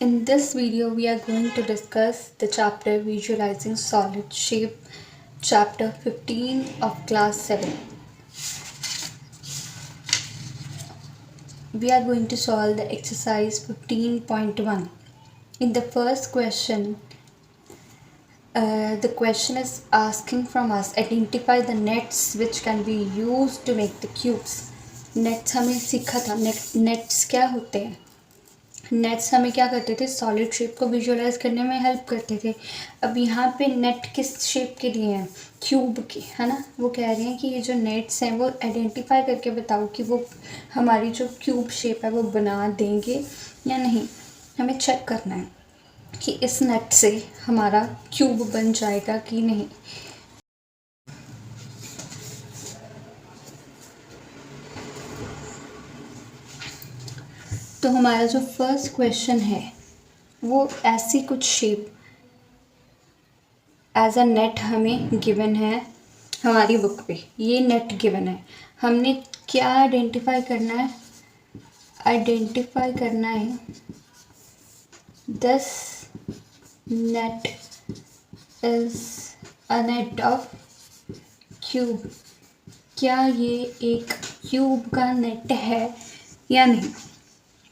In this video, we are going to discuss the chapter Visualizing Solid Shape, chapter 15 of class 7. We are going to solve the exercise 15.1. In the first question, the question is asking from us, identify the nets which can be used to make the cubes. Nets हमें सीखा था. Nets क्या होते हैं? Nets हमें क्या करते थे, सॉलिड शेप को विजुअलाइज करने में हेल्प करते थे. अब यहाँ पे नेट किस शेप के लिए हैं, क्यूब के, है ना. वो कह रहे हैं कि ये जो नेट्स हैं वो आइडेंटिफाई करके बताओ कि वो हमारी जो क्यूब शेप है वो बना देंगे या नहीं. हमें चेक करना है कि इस नेट से हमारा क्यूब बन जाएगा कि नहीं. तो हमारा जो फर्स्ट क्वेश्चन है वो ऐसी कुछ शेप एज अ नेट हमें गिवन है हमारी बुक पे. ये नेट गिवन है, हमने क्या आइडेंटिफाई करना है. आइडेंटिफाई करना है this net is a net of cube. क्या ये एक क्यूब का नेट है या नहीं.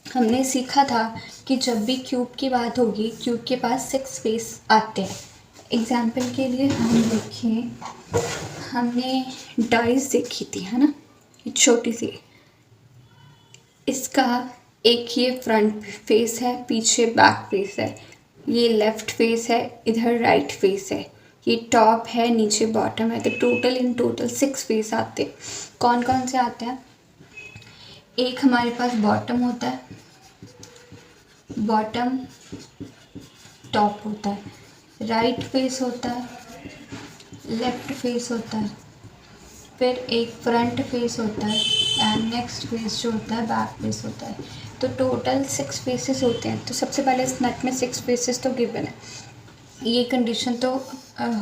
हमने सीखा था कि जब भी क्यूब की बात होगी, क्यूब के पास 6 फेस आते हैं. एग्जाम्पल के लिए हम देखें, हमने डाइस देखी थी, है ना, छोटी सी. इसका एक ये फ्रंट फेस है, पीछे बैक फेस है, ये लेफ्ट फेस है, इधर राइट फेस है, ये टॉप है, नीचे बॉटम है. तो इन टोटल 6 फेस आते हैं. कौन कौन से आते हैं. एक हमारे पास बॉटम होता है, बॉटम टॉप होता है, राइट फेस होता है, लेफ्ट फेस होता है, फिर एक फ्रंट फेस होता है एंड नेक्स्ट फेस जो होता है बैक फेस होता है. तो टोटल 6 फेसेस होते हैं. तो सबसे पहले इस नेट में 6 फेसेस तो गिवन है. ये कंडीशन तो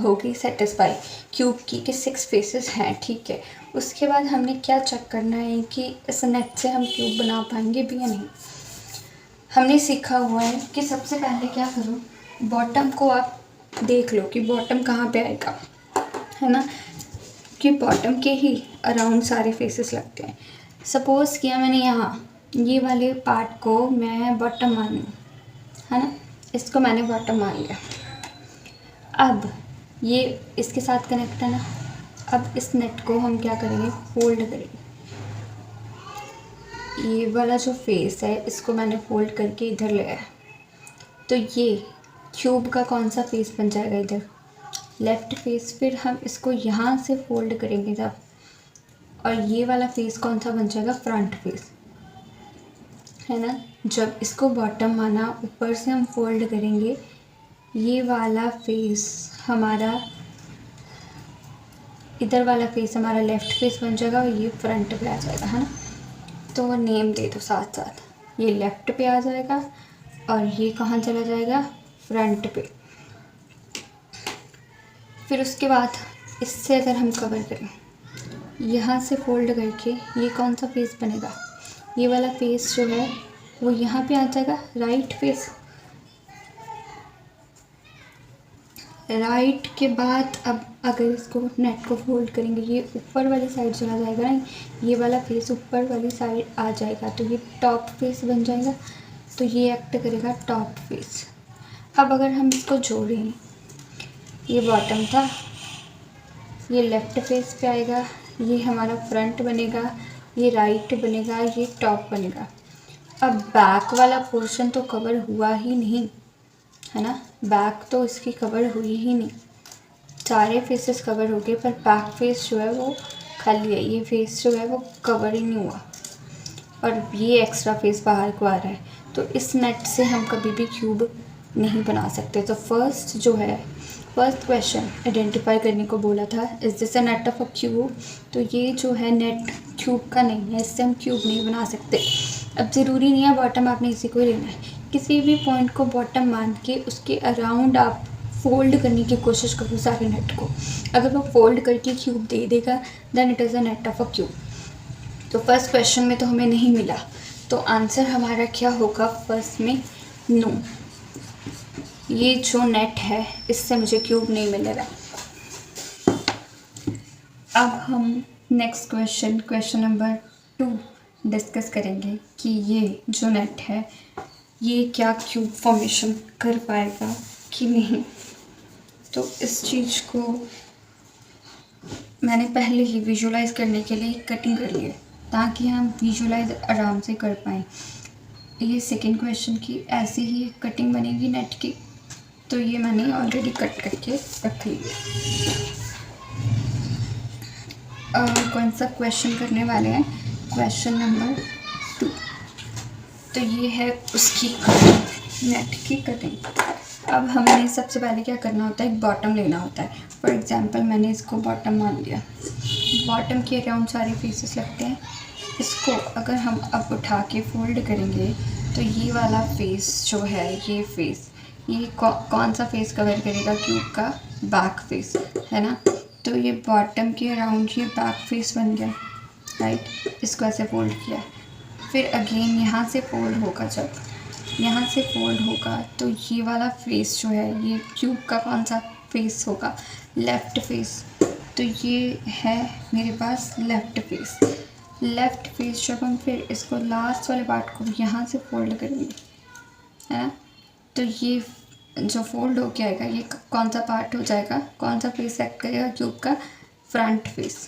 होगी सेटिस्फाई क्यूब की कि 6 फेसेस हैं, ठीक है. उसके बाद हमने क्या चेक करना है कि इस नेट से हम क्यूब बना पाएंगे भी या नहीं. हमने सीखा हुआ है कि सबसे पहले क्या करो, बॉटम को आप देख लो कि बॉटम कहाँ पे आएगा, है ना, कि बॉटम के ही अराउंड सारे फेसेस लगते हैं. सपोज़ किया मैंने यहाँ ये वाले पार्ट को मैं बॉटम मान लूँ, है ना, इसको मैंने बॉटम मान लिया. अब ये इसके साथ कनेक्ट है ना. अब इस नेट को हम क्या करेंगे, फोल्ड करेंगे. ये वाला जो फेस है इसको मैंने फोल्ड करके इधर ले आया. तो ये क्यूब का कौन सा फेस बन जाएगा, इधर लेफ्ट फेस. फिर हम इसको यहाँ से फोल्ड करेंगे तब, और ये वाला फेस कौन सा बन जाएगा, फ्रंट फेस, है ना. जब इसको बॉटम माना, ऊपर से हम फोल्ड करेंगे, ये वाला फेस हमारा, इधर वाला फेस हमारा लेफ्ट फेस बन जाएगा और ये फ्रंट पे आ जाएगा, है ना. तो नेम दे दो साथ साथ, ये लेफ्ट पे आ जाएगा और ये कहाँ चला जाएगा, फ्रंट पे. फिर उसके बाद इससे अगर हम कवर करें, यहाँ से फोल्ड करके ये कौन सा फेस बनेगा, ये वाला फेस जो है वो यहाँ पे आ जाएगा, राइट फेस. राइट के बाद अब अगर इसको नेट को फोल्ड करेंगे, ये ऊपर वाली साइड चला जाएगा ना, ये वाला फेस ऊपर वाली साइड आ जाएगा, तो ये टॉप फेस बन जाएगा. तो ये एक्ट करेगा टॉप फेस. अब अगर हम इसको जोड़ें, ये बॉटम था, ये लेफ्ट फेस पे आएगा, ये हमारा फ्रंट बनेगा, ये राइट बनेगा, ये टॉप बनेगा. अब बैक वाला पोर्शन तो कवर हुआ ही नहीं, है ना. बैक तो इसकी कवर हुई ही नहीं, सारे फेसेस कवर हो गए, पर बैक फेस जो है वो खाली है. ये फेस जो है वो कवर ही नहीं हुआ और ये एक्स्ट्रा फेस बाहर को आ रहा है. तो इस नेट से हम कभी भी क्यूब नहीं बना सकते. तो फर्स्ट क्वेश्चन आइडेंटिफाई करने को बोला था, is this a net of a cube. तो ये जो है नेट क्यूब का नहीं है, इससे हम क्यूब नहीं बना सकते. अब ज़रूरी नहीं है बॉटम आपने इसी को लेना है, किसी भी पॉइंट को बॉटम मान के उसके अराउंड आप फोल्ड करने की कोशिश करो सारे नेट को. अगर वो फोल्ड करके क्यूब दे देगा then it is a net of a cube. तो फर्स्ट क्वेश्चन में तो हमें नहीं मिला, तो आंसर हमारा क्या होगा फर्स्ट में, नो, ये जो नेट है इससे मुझे क्यूब नहीं मिलेगा। अब हम नेक्स्ट क्वेश्चन नंबर 2 डिस्कस करेंगे कि ये जो नेट है ये क्या क्यूब फॉर्मेशन कर पाएगा कि नहीं। तो इस चीज़ को मैंने पहले ही विजुलाइज करने के लिए कटिंग कर ली है ताकि हम विजुलाइज आराम से कर पाएँ। ये सेकंड क्वेश्चन की ऐसे ही कटिंग बनेगी नेट की, तो ये मैंने ऑलरेडी कट करके रख ली है। कौन सा क्वेश्चन करने वाले हैं, क्वेश्चन नंबर 2। तो ये है उसकी नेट की कटिंग। अब हमें सबसे पहले क्या करना होता है, एक बॉटम लेना होता है। फॉर एग्जांपल मैंने इसको बॉटम मान लिया। बॉटम के अराउंड सारे फेसेस लगते हैं। इसको अगर हम अब उठा के फोल्ड करेंगे तो ये वाला फेस जो है, ये फेस, ये कौन सा फेस कवर करेगा, क्यूब का बैक फेस है ना। तो ये बॉटम के अराउंड ये बैक फेस बन गया, राइट। इसको ऐसे फोल्ड किया, फिर अगेन यहाँ से फोल्ड होगा। जब यहाँ से फोल्ड होगा तो ये वाला फेस जो है, ये क्यूब का कौन सा फेस होगा, लेफ़्ट फेस। तो ये है मेरे पास लेफ़्ट फेस। लेफ़्ट फेस जब हम फिर इसको लास्ट वाले पार्ट को यहाँ से फोल्ड करेंगे, है ना, तो ये जो फोल्ड हो के आएगा ये कौन सा पार्ट हो जाएगा, कौन सा फेस एक्ट करेगा, क्यूब का फ्रंट फेस।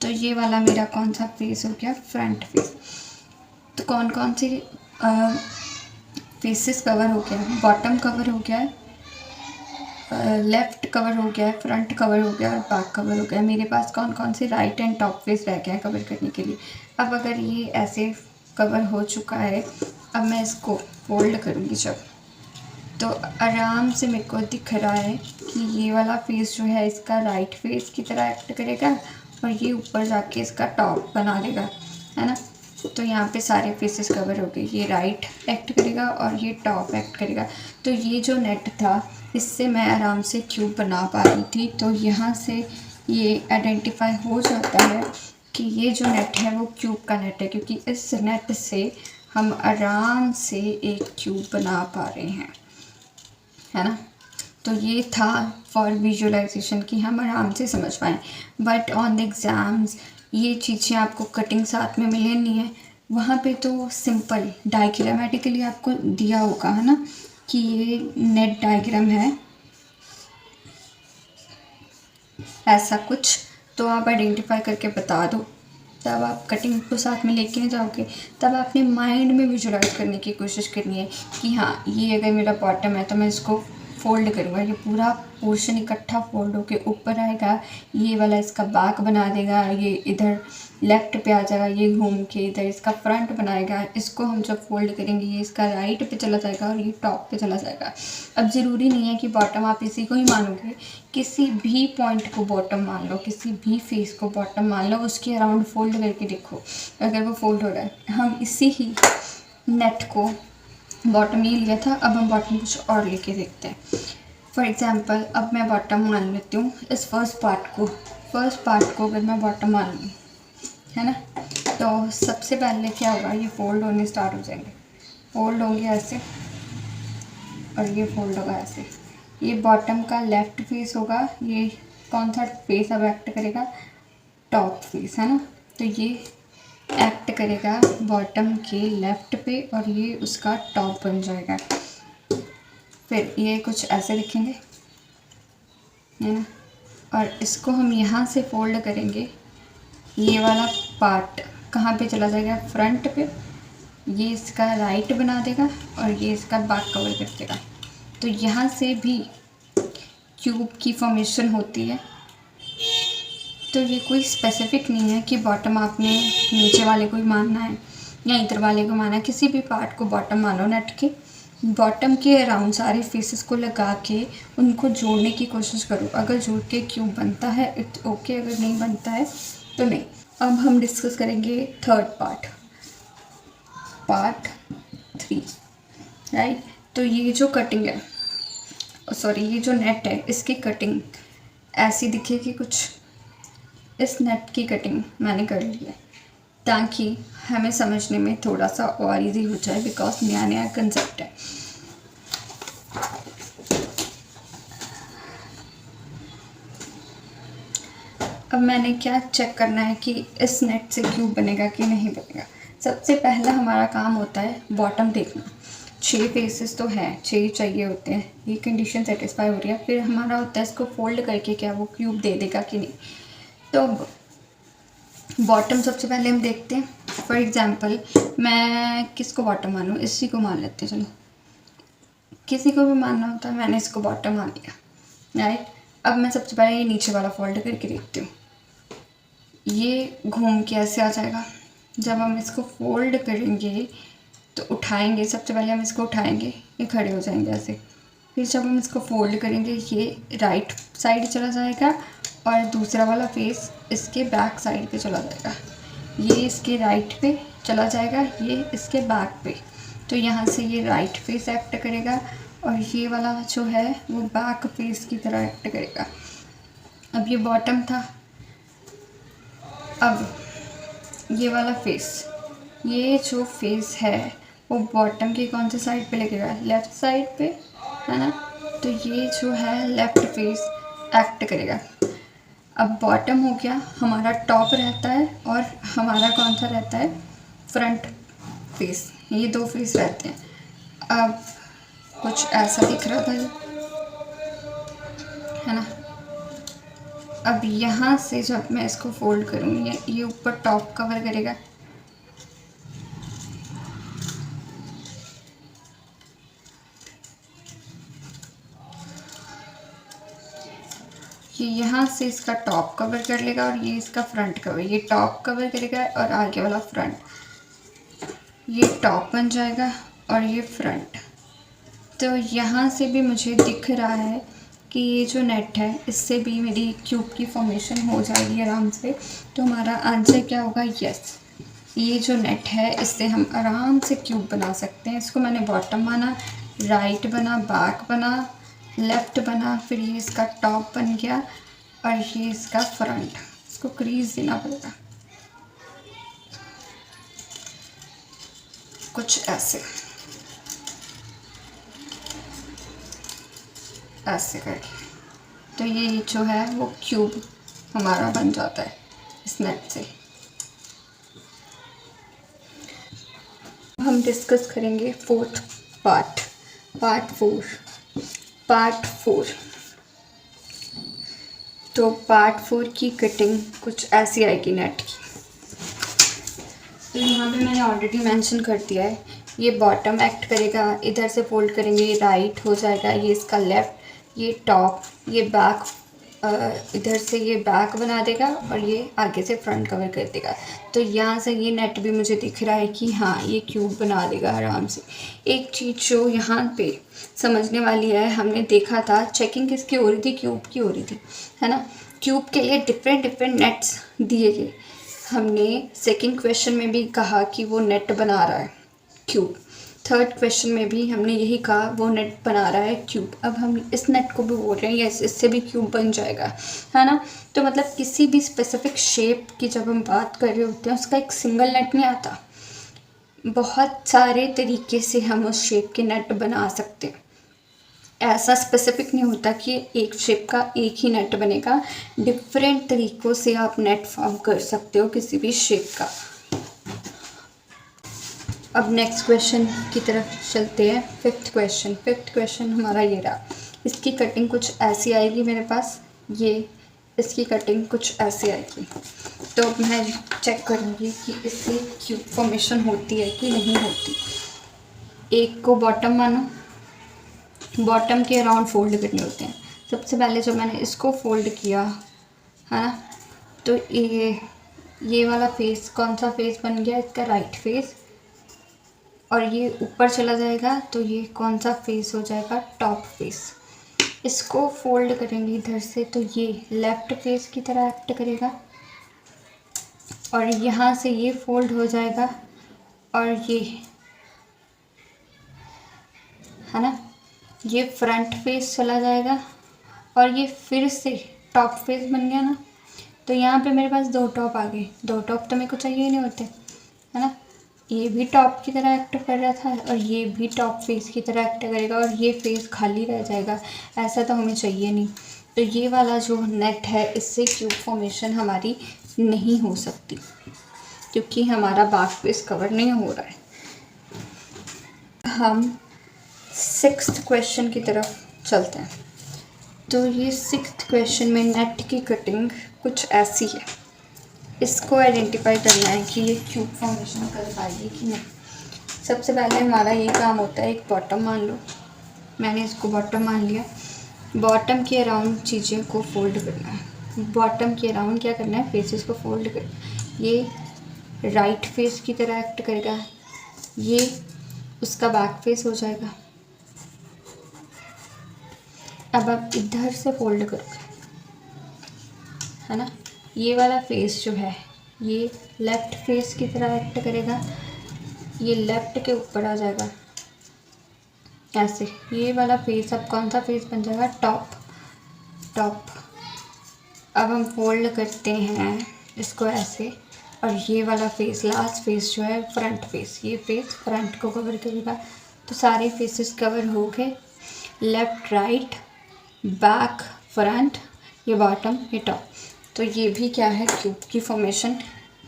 तो ये वाला मेरा कौन सा फेस हो गया, फ्रंट फेस। तो कौन कौन सी फेसेस कवर हो गया, बॉटम कवर हो गया है, लेफ़्ट कवर हो गया है, फ्रंट कवर हो गया और बैक कवर हो गया। मेरे पास कौन कौन से राइट एंड टॉप फेस रह गया है कवर करने के लिए। अब अगर ये ऐसे कवर हो चुका है, अब मैं इसको फोल्ड करूँगी जब, तो आराम से मेरे को दिख रहा है कि ये वाला फेस जो है इसका राइट फेस की तरह एक्ट करेगा और ये ऊपर जाके इसका टॉप बना देगा, है ना। तो यहाँ पे सारे फेसेस कवर हो गए, ये राइट एक्ट करेगा और ये टॉप एक्ट करेगा। तो ये जो नेट था इससे मैं आराम से क्यूब बना पा रही थी। तो यहाँ से ये आइडेंटिफाई हो जाता है कि ये जो नेट है वो क्यूब का नेट है, क्योंकि इस नेट से हम आराम से एक क्यूब बना पा रहे हैं, है ना। तो ये था फॉर विजुअलाइजेशन कि हम आराम से समझ पाएँ। बट ऑन द एग्ज़ाम्स ये चीज़ें आपको कटिंग साथ में मिले नहीं है, वहाँ पे तो सिंपल डायग्रामेटिकली आपको दिया होगा, है ना, कि ये नेट डायग्राम है ऐसा कुछ, तो आप आइडेंटिफाई करके बता दो। तब आप कटिंग को साथ में लेके नहीं जाओगे, तब आपने माइंड में विजुअलाइज करने की कोशिश करनी है कि हाँ ये अगर मेरा बॉटम है तो मैं इसको फोल्ड करूँगा, ये पूरा पोर्शन इकट्ठा फोल्ड होके ऊपर आएगा, ये वाला इसका बैक बना देगा, ये इधर लेफ़्ट पे आ जाएगा, ये घूम के इधर इसका फ्रंट बनाएगा, इसको हम जब फोल्ड करेंगे ये इसका राइट पे चला जाएगा और ये टॉप पे चला जाएगा। अब ज़रूरी नहीं है कि बॉटम आप इसी को ही मानोगे, किसी भी पॉइंट को बॉटम मान लो, किसी भी फेस को बॉटम मान लो, उसके अराउंड फोल्ड करके देखो अगर वो फोल्ड हो रहा है। हम इसी ही नेट को बॉटम ये लिया था, अब हम बॉटम कुछ और लेके देखते हैं। फॉर एग्ज़ाम्पल अब मैं बॉटम मान लेती हूँ इस फर्स्ट पार्ट को अगर मैं बॉटम मान लूँ, है ना, तो सबसे पहले क्या होगा, ये फोल्ड होने स्टार्ट हो जाएंगे, फोल्ड होंगे ऐसे और ये फोल्ड होगा ऐसे। ये बॉटम का लेफ़्ट फेस होगा, ये कौन सा फेस अब एक्ट करेगा, टॉप फेस, है ना। तो ये एक्ट करेगा बॉटम के लेफ़्ट पे और ये उसका टॉप बन जाएगा। फिर ये कुछ ऐसे दिखेंगे, है ना, और इसको हम यहाँ से फोल्ड करेंगे, ये वाला पार्ट कहाँ पे चला जाएगा, फ्रंट पे, ये इसका राइट बना देगा और ये इसका बैक कवर कर देगा। तो यहाँ से भी क्यूब की फॉर्मेशन होती है। तो ये कोई स्पेसिफिक नहीं है कि बॉटम आपने नीचे वाले को ही मानना है या इधर वाले को मानना है, किसी भी पार्ट को बॉटम मानो नेट के। बॉटम के अराउंड सारे फेसेस को लगा के उनको जोड़ने की कोशिश करो, अगर जोड़ के क्यूब बनता है इट्स ओके, अगर नहीं बनता है तो नहीं। अब हम डिस्कस करेंगे थर्ड पार्ट 3, राइट। तो ये जो कटिंग है, सॉरी ये जो नेट है, इसकी कटिंग ऐसी दिखेगी कुछ, इस नेट की कटिंग मैंने कर ली है ताकि हमें समझने में थोड़ा सा और इजी हो जाए, बिकॉज नया कंसेप्ट है। अब मैंने क्या चेक करना है कि इस नेट से क्यूब बनेगा कि नहीं बनेगा। सबसे पहला हमारा काम होता है बॉटम देखना। 6 फेसेस तो हैं, 6 चाहिए होते हैं, ये कंडीशन सेटिस्फाई हो रही है। फिर हमारा होता है इसको फोल्ड करके क्या वो क्यूब दे देगा कि नहीं। तो बॉटम सबसे पहले हम देखते हैं। फॉर एग्जांपल मैं किसको बॉटम मानूँ, इसी को मान लेते हैं। चलो, किसी को भी मानना होता है, मैंने इसको बॉटम मान लिया, राइट। अब मैं सबसे पहले ये नीचे वाला फोल्ड करके देखती हूँ, ये घूम के ऐसे आ जाएगा। जब हम इसको फोल्ड करेंगे तो उठाएंगे, सबसे पहले हम इसको उठाएंगे, ये खड़े हो जाएंगे ऐसे। फिर जब हम इसको फोल्ड करेंगे ये राइट साइड चला जाएगा और दूसरा वाला फेस इसके बैक साइड पे चला जाएगा। ये इसके राइट पे चला जाएगा, ये इसके बैक पे। तो यहाँ से ये राइट फेस एक्ट करेगा और ये वाला जो है वो बैक फेस की तरह एक्ट करेगा। अब ये बॉटम था, अब ये वाला फेस, ये जो फेस है वो बॉटम के कौन से साइड पे लगेगा, लेफ़्ट साइड पे, है ना। तो ये जो है लेफ़्ट फेस एक्ट करेगा। अब बॉटम हो गया, हमारा टॉप रहता है और हमारा कौन सा रहता है, फ्रंट फेस। ये 2 फेस रहते हैं। अब कुछ ऐसा दिख रहा था ये, है ना। अब यहाँ से जब मैं इसको फोल्ड करूँगी ये ऊपर टॉप कवर करेगा, ये यहाँ से इसका टॉप कवर कर लेगा और ये इसका फ्रंट कवर, ये टॉप कवर करेगा और आगे वाला फ्रंट, ये टॉप बन जाएगा और ये फ्रंट। तो यहाँ से भी मुझे दिख रहा है कि ये जो नेट है इससे भी मेरी क्यूब की फॉर्मेशन हो जाएगी आराम से। तो हमारा आंसर क्या होगा, यस। ये जो नेट है इससे हम आराम से क्यूब बना सकते हैं। इसको मैंने बॉटम माना, राइट बना, बैक बना, लेफ़्ट बना, फिर ये इसका टॉप बन गया और ये इसका फ्रंट। इसको क्रीज देना पड़ेगा कुछ ऐसे, ऐसे करके। तो ये जो है वो क्यूब हमारा बन जाता है इस नेट से। हम डिस्कस करेंगे फोर्थ पार्ट, पार्ट 4। तो पार्ट 4 की कटिंग कुछ ऐसी आएगी नेट की। तो यहाँ पे मैंने ऑलरेडी मेंशन कर दिया है, ये बॉटम एक्ट करेगा, इधर से फोल्ड करेंगे ये राइट हो जाएगा, ये इसका लेफ़्ट, ये टॉप, ये बैक, इधर से ये बैक बना देगा और ये आगे से फ्रंट कवर कर देगा। तो यहाँ से ये नेट भी मुझे दिख रहा है कि हाँ ये क्यूब बना देगा आराम से। एक चीज़ जो यहाँ पे समझने वाली है, हमने देखा था चेकिंग किसकी हो रही थी, क्यूब की हो रही थी, है ना। क्यूब के लिए डिफरेंट नेट्स दिए गए। हमने सेकंड क्वेश्चन में भी कहा कि वो नेट बना रहा है क्यूब, थर्ड क्वेश्चन में भी हमने यही कहा वो नेट बना रहा है क्यूब। अब हम इस नेट को भी बोल रहे हैं यस इससे भी क्यूब बन जाएगा, है ना। तो मतलब किसी भी स्पेसिफिक शेप की जब हम बात कर रहे होते हैं उसका एक सिंगल नेट नहीं आता, बहुत सारे तरीके से हम उस शेप के नेट बना सकते हैं। ऐसा स्पेसिफिक नहीं होता कि एक शेप का एक ही नेट बनेगा, डिफरेंट तरीक़ों से आप नेट फॉर्म कर सकते हो किसी भी शेप का। अब नेक्स्ट क्वेश्चन की तरफ चलते हैं। फिफ्थ क्वेश्चन हमारा ये रहा। इसकी कटिंग कुछ ऐसी आएगी मेरे पास, ये इसकी कटिंग कुछ ऐसी आएगी। तो मैं चेक करूँगी कि इससे क्यूब फॉर्मेशन होती है कि नहीं होती। एक को बॉटम मानो, बॉटम के अराउंड फोल्ड करने होते हैं। सबसे पहले जब मैंने इसको फोल्ड किया, है ना, तो ये वाला फेस कौन सा फेस बन गया, इसका राइट फेस, और ये ऊपर चला जाएगा तो ये कौन सा फेस हो जाएगा, टॉप फेस। इसको फोल्ड करेंगे इधर से तो ये लेफ़्ट फेस की तरह एक्ट करेगा और यहाँ से ये फोल्ड हो जाएगा और ये, है ना, ये फ्रंट फेस चला जाएगा और ये फिर से टॉप फेस बन गया ना। तो यहाँ पे मेरे पास 2 टॉप आ गए। 2 टॉप तो मेरे को चाहिए ही नहीं होते, है ना। ये भी टॉप की तरह एक्ट कर रहा था और ये भी टॉप फेस की तरह एक्ट करेगा और ये फेस खाली रह जाएगा, ऐसा तो हमें चाहिए नहीं। तो ये वाला जो नेट है इससे क्यूब फॉर्मेशन हमारी नहीं हो सकती क्योंकि हमारा बैक फेस कवर नहीं हो रहा है। हम 6th क्वेश्चन की तरफ चलते हैं। तो ये 6th क्वेश्चन में नेट की कटिंग कुछ ऐसी है। इसको आइडेंटिफाई करना है कि ये क्यूब फॉर्मेशन कर पाएगी कि नहीं। सबसे पहले हमारा ये काम होता है, एक बॉटम मान लो, मैंने इसको बॉटम मान लिया। बॉटम के अराउंड चीज़ें को फोल्ड करना है। बॉटम के अराउंड क्या करना है, फेसेस को फोल्ड करना। ये राइट फेस की तरह एक्ट करेगा, ये उसका बैक फेस हो जाएगा। अब आप इधर से फोल्ड करोगे, है ना। ये वाला फेस जो है ये लेफ़्ट फेस की तरह एक्ट करेगा, ये लेफ़्ट के ऊपर आ जाएगा ऐसे। ये वाला फेस अब कौन सा फेस बन जाएगा, टॉप। अब हम फोल्ड करते हैं इसको ऐसे, और ये वाला फेस लास्ट फेस जो है फ्रंट फेस, ये फेस फ्रंट को कवर करेगा। तो सारे फेसेस कवर हो गए, लेफ़्ट राइट बैक फ्रंट, ये बॉटम ये टॉप। तो ये भी क्या है, क्यूब की फॉर्मेशन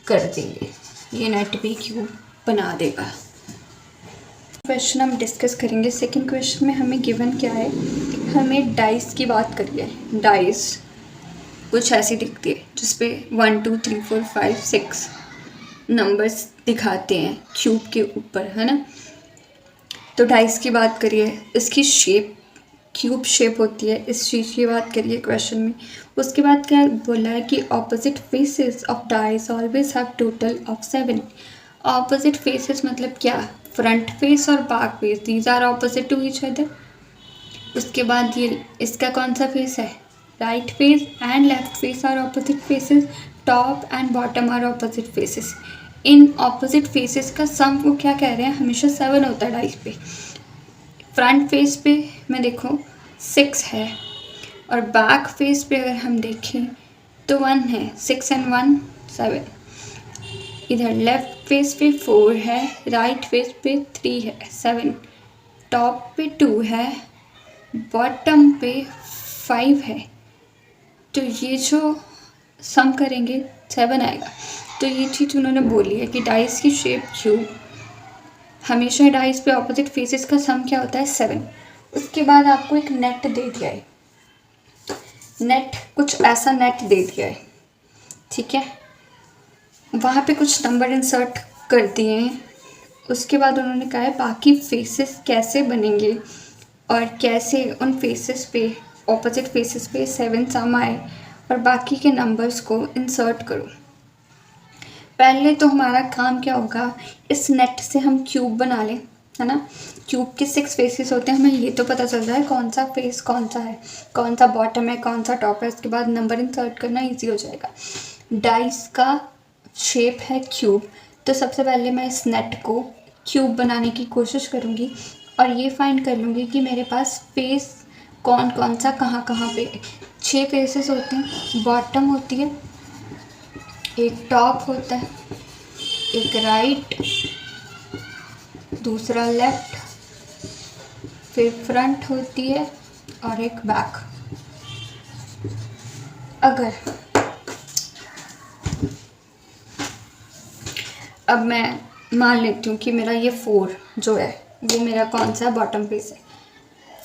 कर देंगे, ये नेट भी क्यूब बना देगा। क्वेश्चन हम डिस्कस करेंगे। सेकंड क्वेश्चन में हमें गिवन क्या है, हमें डाइस की बात करिए। डाइस कुछ ऐसी दिखती है जिसपे 1 2 3 4 5 6 नंबर्स दिखाते हैं क्यूब के ऊपर, है ना। तो डाइस की बात करिए, इसकी शेप क्यूब शेप होती है, इस चीज़ की बात करिए क्वेश्चन में। उसके बाद क्या बोला है कि opposite faces of dice always have total of 7। Opposite faces मतलब क्या, फ्रंट फेस और back face, these are opposite to each other. उसके बाद ये इसका कौन सा फेस है, right face and left face are opposite faces, top and bottom are opposite faces. इन ऑपोजिट फेसेस का सम वो क्या कह रहे हैं, हमेशा 7 होता है डाइस पे। फ्रंट फेस पे मैं देखो 6 है, और बैक फेस पे अगर हम देखें तो 1 है, 6 and 1 7। इधर लेफ्ट फेस पे 4 है, राइट फेस पे 3 है 7, टॉप पे 2 है, बॉटम पे 5 है। तो ये जो सम करेंगे 7 आएगा। तो ये चीज़ उन्होंने बोली है कि डाइस की शेप क्यूब, हमेशा डाइस पे ऑपोजिट फेसेस का सम क्या होता है 7। उसके बाद आपको एक नेट दे दिया है, नेट कुछ ऐसा नेट दे दिया है, ठीक है। वहाँ पे कुछ नंबर इंसर्ट कर दिए हैं। उसके बाद उन्होंने कहा है बाकी फेसेस कैसे बनेंगे और कैसे उन फेसेस पे ऑपोजिट फेसेस पे 7 सम आए और बाकी के नंबर्स को इंसर्ट करो। पहले तो हमारा काम क्या होगा, इस नेट से हम क्यूब बना लें, है ना। क्यूब के 6 फेसेस होते हैं, हमें ये तो पता चल रहा है कौन सा फेस कौन सा है, कौन सा बॉटम है कौन सा टॉप है। उसके बाद नंबर इंसर्ट करना ईजी हो जाएगा। डाइस का शेप है क्यूब, तो सबसे पहले मैं इस नेट को क्यूब बनाने की कोशिश करूँगी और ये फाइंड कर लूँगी कि मेरे पास फेस कौन कौन सा कहाँ कहाँ पे। 6 फेसेस होते हैं, बॉटम होती है, एक टॉप होता है, एक राइट, दूसरा लेफ्ट, फिर फ्रंट होती है और एक बैक। अगर अब मैं मान लेती हूँ कि मेरा ये 4 जो है वो मेरा कौन सा बॉटम फेस है।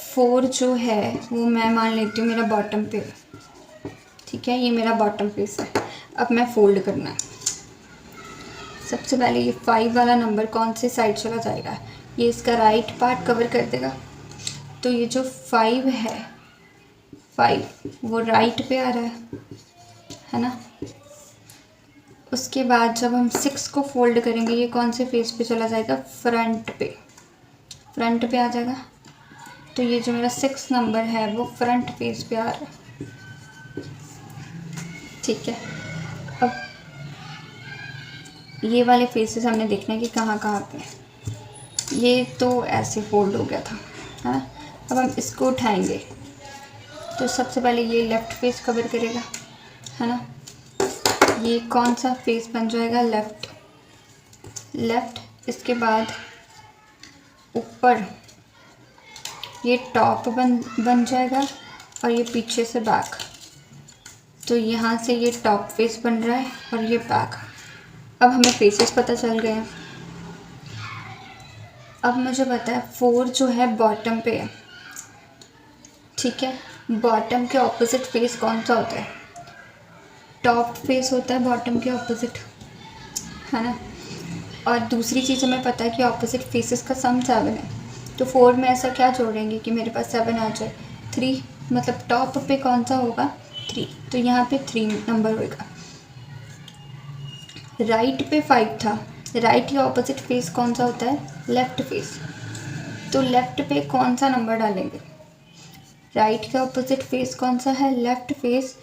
4 जो है वो मैं मान लेती हूँ मेरा बॉटम पे, ठीक है, ये मेरा बॉटम फेस है। अब मैं फोल्ड करना है। सबसे पहले ये 5 वाला नंबर कौन से साइड चला जाएगा, ये इसका राइट पार्ट कवर कर देगा। तो ये जो 5 है 5 वो राइट पे आ रहा है ना। उसके बाद जब हम 6 को फोल्ड करेंगे ये कौन से फेस पे चला जाएगा, फ्रंट पे आ जाएगा। तो ये जो मेरा 6 नंबर है वो फ्रंट फेस पे आ रहा है, ठीक है। अब ये वाले फेसेस हमने देखना है कि कहाँ कहाँ पे। ये तो ऐसे फोल्ड हो गया था, है ना। अब हम इसको उठाएंगे तो सबसे पहले ये लेफ़्ट फेस कवर करेगा, है ना। ये कौन सा फेस बन जाएगा, लेफ़्ट। इसके बाद ऊपर ये टॉप बन जाएगा और ये पीछे से बैक। तो यहाँ से ये टॉप फेस बन रहा है और ये बैक। अब हमें फेसेस पता चल गए हैं। अब मुझे पता है 4 जो है बॉटम पे है, ठीक है। बॉटम के ऑपोजिट फेस कौन सा होता है? टॉप फेस होता है बॉटम के ऑपोजिट, है ना। और दूसरी चीज़ हमें पता है कि ऑपोजिट फेसेस का सम 7 है। तो 4 में ऐसा क्या जोड़ेंगे कि मेरे पास 7 आ जाए? 3, मतलब टॉप पे कौन सा होगा? 3, तो यहाँ पे 3 नंबर होगा। राइट पे 5 था, राइट के ऑपोजिट फेस कौन सा होता है? Left face. तो लेफ्ट पे कौन सा नंबर डालेंगे? राइट का ऑपोजिट फेस कौन सा है? Left face.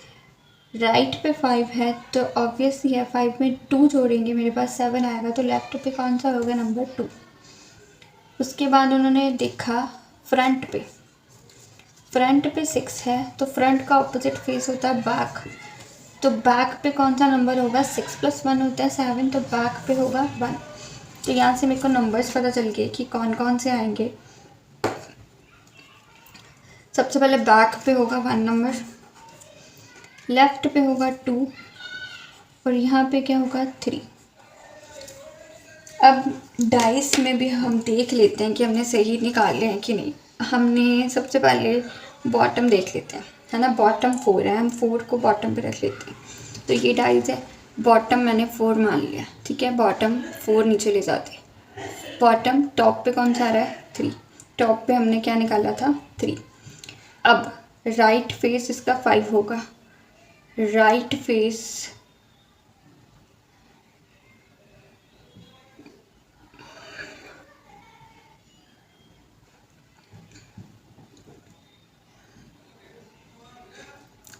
राइट पे 5 है तो ऑब्वियसली है 5 में 2 जोड़ेंगे, मेरे पास 7 आएगा। तो लेफ्ट पे कौन सा होगा? नंबर 2। उसके बाद उन्होंने देखा फ्रंट पे, फ्रंट पे 6 है तो फ्रंट का ऑपोजिट फेस होता है बैक। तो बैक पे कौन सा नंबर होगा? 6 + 1 होता है 7, तो बैक पे होगा 1। तो यहाँ से मेरे को नंबर्स पता चल गए कि कौन कौन से आएंगे। सबसे पहले बैक पे होगा 1 नंबर, लेफ्ट पे होगा 2 और यहाँ पे क्या होगा? 3। अब डाइस में भी हम देख लेते हैं कि हमने सही निकाले हैं कि नहीं। हमने सबसे पहले बॉटम देख लेते हैं, है ना। बॉटम 4 है, हम 4 को बॉटम पे रख लेते हैं। तो ये डाइस है, बॉटम मैंने 4 मान लिया, ठीक है। बॉटम 4 नीचे ले जाते हैं। बॉटम टॉप पे कौन सा आ रहा है? 3। टॉप पे हमने क्या निकाला था? 3। अब राइट फेस इसका 5 होगा। राइट फेस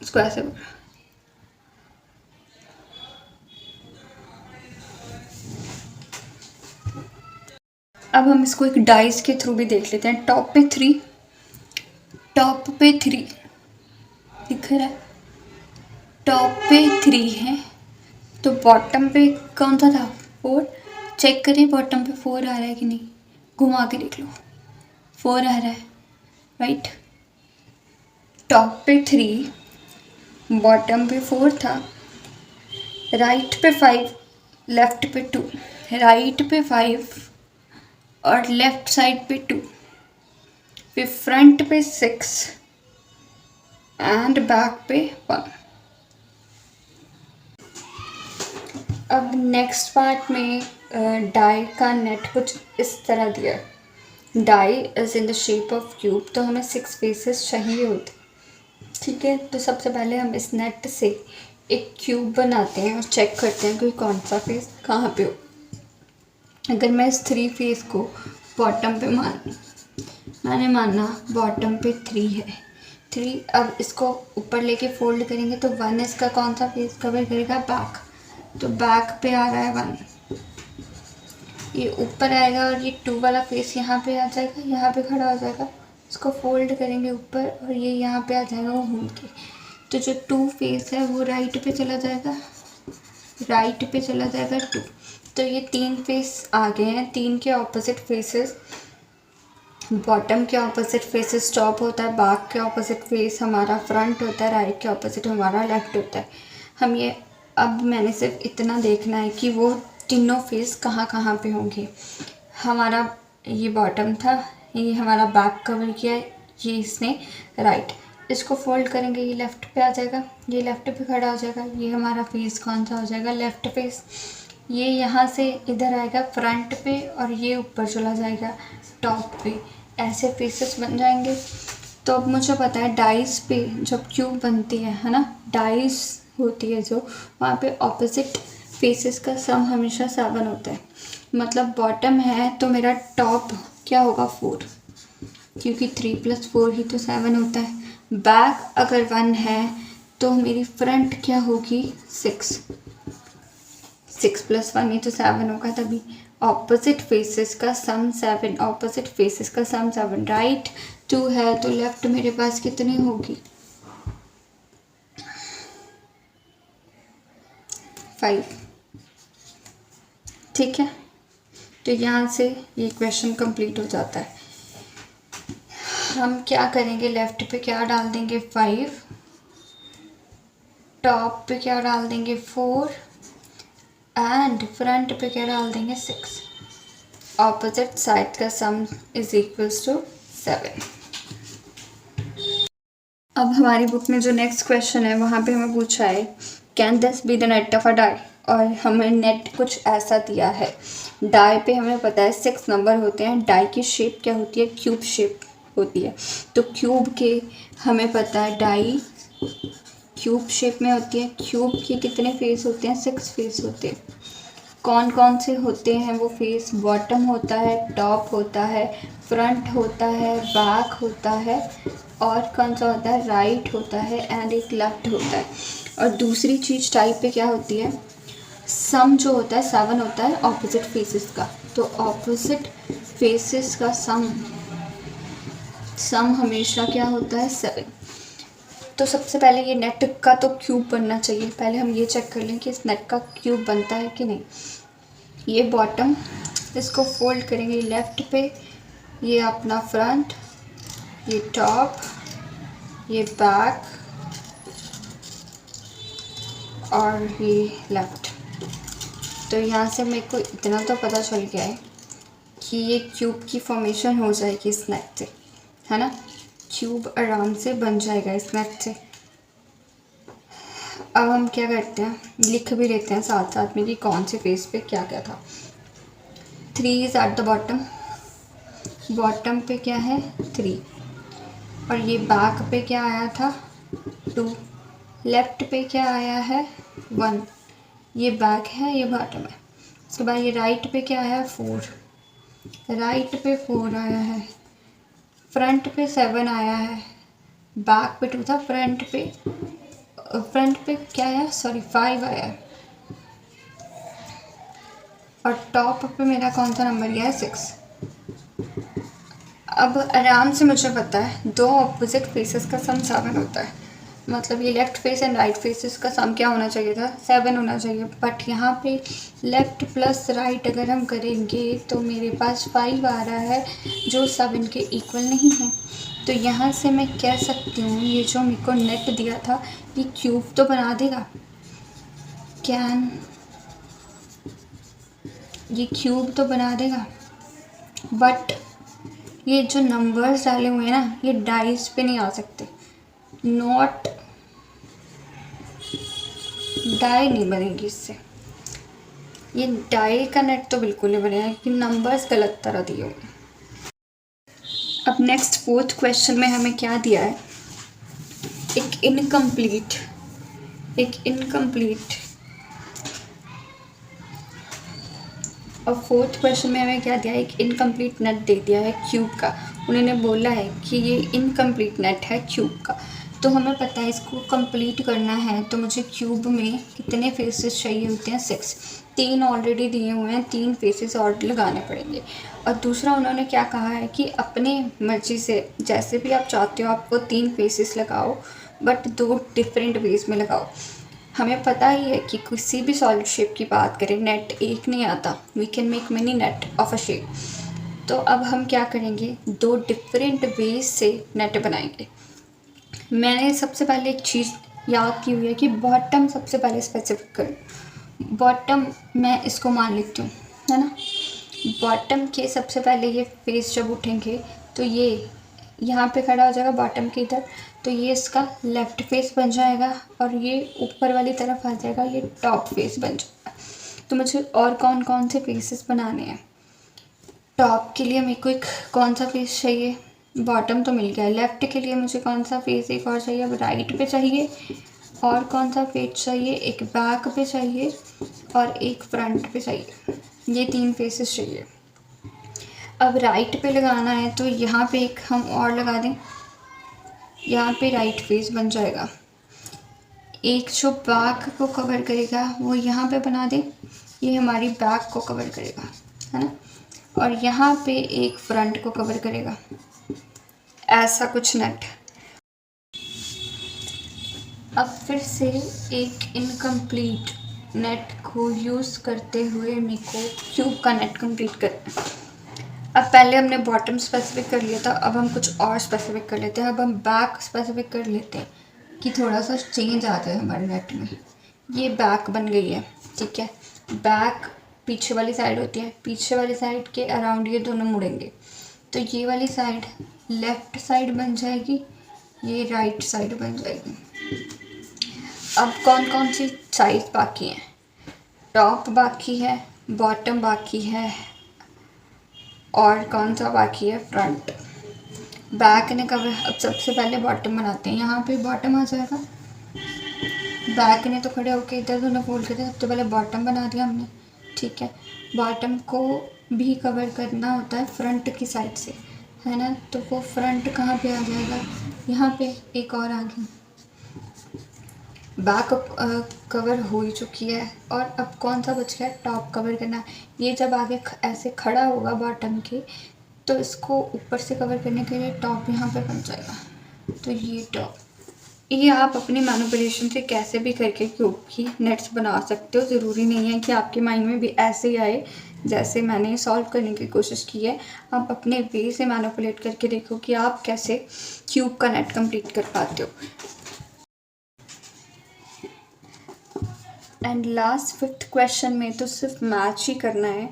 इसको ऐसे बोला। अब हम इसको एक डाइस के थ्रू भी देख लेते हैं। टॉप पे 3, टॉप पे 3 दिख रहा है, टॉप पे 3 है। तो बॉटम पे कौन सा था? 4। चेक करें बॉटम पे 4 आ रहा है कि नहीं, घुमा के देख लो। 4 आ रहा है, राइट। टॉप पे 3, बॉटम पे 4 था। राइट पे 5, लेफ्ट पे 2। राइट पे 5 और लेफ्ट साइड पे 2। फिर फ्रंट पे 6 एंड बैक पे 1। अब नेक्स्ट पार्ट में डाई का नेट कुछ इस तरह दिया। Die is in the shape of cube, तो हमें 6 फेसेस चाहिए होते, ठीक है। तो सबसे पहले हम इस नेट से एक क्यूब बनाते हैं और चेक करते हैं कि कौन सा फेस कहाँ पे हो। अगर मैं इस 3 फेस को बॉटम पे मैंने माना बॉटम पे 3 है, 3। अब इसको ऊपर लेके फोल्ड करेंगे तो 1 इसका कौन सा फेस कवर करेगा? बैक। तो बैक पे आ रहा है 1, ये ऊपर आएगा और ये 2 वाला फेस यहाँ पे आ जाएगा, यहाँ पे खड़ा हो जाएगा। इसको फोल्ड करेंगे ऊपर और ये यहाँ पे आ जाएगा वो घूम के। तो जो 2 फेस है वो राइट पे चला जाएगा, राइट पे चला जाएगा 2। तो ये 3 फेस आ गए हैं। 3 के ऑपोजिट फेसेस, बॉटम के ऑपोजिट फेसेस टॉप होता है, बैक के ऑपोजिट फेस हमारा फ्रंट होता है, राइट के ऑपोजिट हमारा लेफ्ट होता है। हम ये अब मैंने सिर्फ इतना देखना है कि वो तीनों फेस कहाँ कहाँ पे होंगे। हमारा ये बॉटम था, ये हमारा बैक कवर किया है, ये इसने राइट। इसको फोल्ड करेंगे, ये लेफ़्ट पे आ जाएगा, ये लेफ़्ट पे खड़ा हो जाएगा। ये हमारा फेस कौन सा हो जाएगा? Left face. ये यहाँ से इधर आएगा फ्रंट पे और ये ऊपर चला जाएगा टॉप पे। ऐसे फेसेस बन जाएंगे। तो अब मुझे पता है डाइस पे जब क्यूब बनती है ना, डाइस होती है जो, वहाँ पे ऑपोजिट फेसेस का सम हमेशा 7 होता है। मतलब बॉटम है तो मेरा टॉप क्या होगा? 4, क्योंकि 3 + 4 ही तो 7 होता है। बैक अगर 1 है तो मेरी फ्रंट क्या होगी? 6, 6 + 1 ही तो 7 होगा। तभी ऑपोजिट फेसेस का सम 7, ऑपोजिट फेसेस का सम 7। राइट 2 है तो लेफ्ट मेरे पास कितनी होगी? 5, ठीक है। तो यहाँ से ये क्वेश्चन कंप्लीट हो जाता है। हम क्या करेंगे, लेफ़्ट पे क्या डाल देंगे 5, टॉप पे क्या डाल देंगे 4 एंड फ्रंट पे क्या डाल देंगे 6। ऑपोजिट साइड का सम इज इक्वल्स टू 7। अब हमारी बुक में जो नेक्स्ट क्वेश्चन है वहाँ पे हमें पूछा है can this be the net of a die, और हमें नेट कुछ ऐसा दिया है। डाई पे हमें पता है 6 नंबर होते हैं। डाई की शेप क्या होती है, क्यूब शेप होती है। तो क्यूब के हमें पता है डाई क्यूब शेप में होती है। क्यूब के कितने फेस होते हैं, 6 फेस होते हैं। कौन कौन से होते हैं वो फेस, बॉटम होता है, टॉप होता है, फ्रंट होता है, बैक होता है, और कौन सा होता है, राइट होता है एंड एक लेफ्ट होता है। और दूसरी चीज़ टाइप पे क्या होती है, सम जो होता है 7 होता है ऑपोजिट फेसेस का। तो ऑपोजिट फेसेस का सम हमेशा क्या होता है 7। तो सबसे पहले ये नेट का तो क्यूब बनना चाहिए। पहले हम ये चेक कर लें कि इस नेट का क्यूब बनता है कि नहीं। ये बॉटम, इसको फोल्ड करेंगे लेफ़्ट पे, ये अपना फ्रंट, ये टॉप, ये बैक और ये लेफ़्ट। तो यहाँ से मेरे को इतना तो पता चल गया है कि ये क्यूब की फॉर्मेशन हो जाएगी इस नेट से, है ना। क्यूब आराम से बन जाएगा इस नेट से। अब हम क्या करते हैं, लिख भी लेते हैं साथ साथ में कि कौन से फेस पे क्या क्या था। 3 is at the bottom, bottom पे क्या है 3, और ये बैक पे क्या आया था 2, लेफ़्ट पे क्या आया है 1, ये बैक है ये बॉटम है। उसके बाद ये राइट पे क्या आया 4, राइट पे 4 आया है, फ्रंट पे 7 आया है, बैक पे 2 था, फ्रंट पे क्या आया, सॉरी 5 आया है, और टॉप पे मेरा कौन सा नंबर गया है 6। अब आराम से मुझे पता है दो ऑपोजिट फेसेस का सम 7 होता है। मतलब ये left face and right faces का सम क्या होना चाहिए था, 7 होना चाहिए। बट यहाँ पे लेफ़्ट प्लस राइट अगर हम करेंगे तो मेरे पास 5 आ रहा है जो 7 के इक्वल नहीं है। तो यहाँ से मैं कह सकती हूँ ये जो मेरे को नेट दिया था ये क्यूब तो बना देगा, कैन ये क्यूब तो बना देगा। बट ये जो नंबर्स डाले हुए हैं ना ये डाइस पे नहीं आ सकते, नॉट डाई नहीं बनेगी इससे। ये डाई का नेट तो बिल्कुल नहीं बनेगा क्योंकि नंबर्स गलत तरह दिए हुए हैं। अब नेक्स्ट 4th क्वेश्चन में हमें क्या दिया है, एक इनकम्प्लीट और 4th क्वेश्चन में हमें क्या दिया है, एक इनकम्प्लीट नेट दे दिया है क्यूब का। उन्होंने बोला है कि ये इनकम्प्लीट नेट है क्यूब का। तो हमें पता है इसको कंप्लीट करना है तो मुझे क्यूब में कितने फेसेस चाहिए होते हैं 6। 3 ऑलरेडी दिए हुए हैं, 3 फेसेस और लगाने पड़ेंगे। और दूसरा उन्होंने क्या कहा है कि अपने मर्जी से जैसे भी आप चाहते हो आपको 3 फेसेस लगाओ, बट 2 डिफरेंट वेज में लगाओ। हमें पता ही है कि किसी भी सॉलिड शेप की बात करें नेट एक नहीं आता, we can make many net of a shape. तो अब हम क्या करेंगे, 2 डिफरेंट वेज से नेट बनाएंगे। मैंने सबसे पहले एक चीज़ याद की हुई है कि बॉटम सबसे पहले स्पेसिफिक करूँ। बॉटम मैं इसको मान लेती हूँ, है ना। बॉटम के सबसे पहले ये फेस जब उठेंगे तो ये यहाँ पे खड़ा हो जाएगा बॉटम की इधर, तो ये इसका लेफ़्ट फेस बन जाएगा और ये ऊपर वाली तरफ आ जाएगा, ये टॉप फेस बन जाएगा। तो मुझे और कौन कौन से फेसेस बनाने हैं। टॉप के लिए मेरे को एक कौन सा फेस चाहिए, बॉटम तो मिल गया। लेफ़्ट के लिए मुझे कौन सा फेस एक और चाहिए, अब राइट पे चाहिए, और कौन सा फेस चाहिए, एक बैक पे चाहिए और एक फ्रंट पे चाहिए। ये 3 फेसेस चाहिए। अब राइट पे लगाना है तो यहाँ पे एक हम और लगा दें, यहाँ पे राइट फेस बन जाएगा। एक जो बैक को कवर करेगा वो यहाँ पे बना दें, ये हमारी बैक को कवर करेगा, है ना। और यहाँ पे एक फ्रंट को कवर करेगा, ऐसा कुछ नेट। अब फिर से एक इनकम्प्लीट नेट को यूज़ करते हुए मेरे को क्यूब का नेट कंप्लीट करना है। अब पहले हमने बॉटम स्पेसिफिक कर लिया था, अब हम कुछ और स्पेसिफिक कर लेते हैं। अब हम बैक स्पेसिफिक कर लेते हैं कि थोड़ा सा चेंज आ जाए हमारे नेट में। ये बैक बन गई है, ठीक है। बैक पीछे वाली साइड होती है, पीछे वाली साइड के अराउंड ये दोनों मुड़ेंगे, तो ये वाली साइड लेफ़्ट साइड बन जाएगी, ये राइट साइड बन जाएगी। अब कौन कौन सी साइज बाकी हैं? टॉप बाकी है, बॉटम बाकी है, और कौन सा बाकी है? फ्रंट। बैक ने कवर। अब सबसे पहले बॉटम बनाते हैं, यहाँ पे बॉटम आ जाएगा। बैक ने तो खड़े होके इधर दोनों फोल्ड करते, सबसे पहले बॉटम बना दिया हमने, ठीक है। बॉटम को भी कवर करना होता है फ्रंट की साइड से, है ना, तो वो फ्रंट कहाँ पे आ जाएगा? यहाँ पे एक और आ गया। बैक कवर हो ही चुकी है, और अब कौन सा बच गया? टॉप कवर करना। ये जब आगे ऐसे खड़ा होगा बॉटम के, तो इसको ऊपर से कवर करने के लिए टॉप यहाँ पे बन जाएगा, तो ये टॉप। ये आप अपनी मैनिपुलेशन से कैसे भी करके क्यूब की नेट्स बना सकते हो। ज़रूरी नहीं है कि आपके माइंड में भी ऐसे ही आए जैसे मैंने सॉल्व करने की कोशिश की है। आप अपने वे से मैनिपुलेट करके देखो कि आप कैसे क्यूब का नेट कंप्लीट कर पाते हो। एंड लास्ट 5th क्वेश्चन में तो सिर्फ मैच ही करना है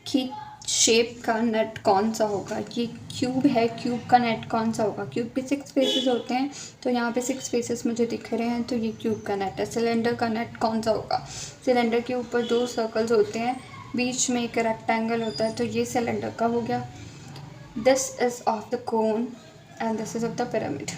कि शेप का नेट कौन सा होगा। ये क्यूब है, क्यूब का नेट कौन सा होगा? क्यूब के 6 फेसेस होते हैं, तो यहाँ पे 6 फेसेस मुझे दिख रहे हैं, तो ये क्यूब का नेट है। सिलेंडर का नेट कौन सा होगा? सिलेंडर के ऊपर 2 सर्कल्स होते हैं, बीच में एक रेक्टेंगल होता है, तो ये सिलेंडर का हो गया। This is of the cone and this is of the pyramid.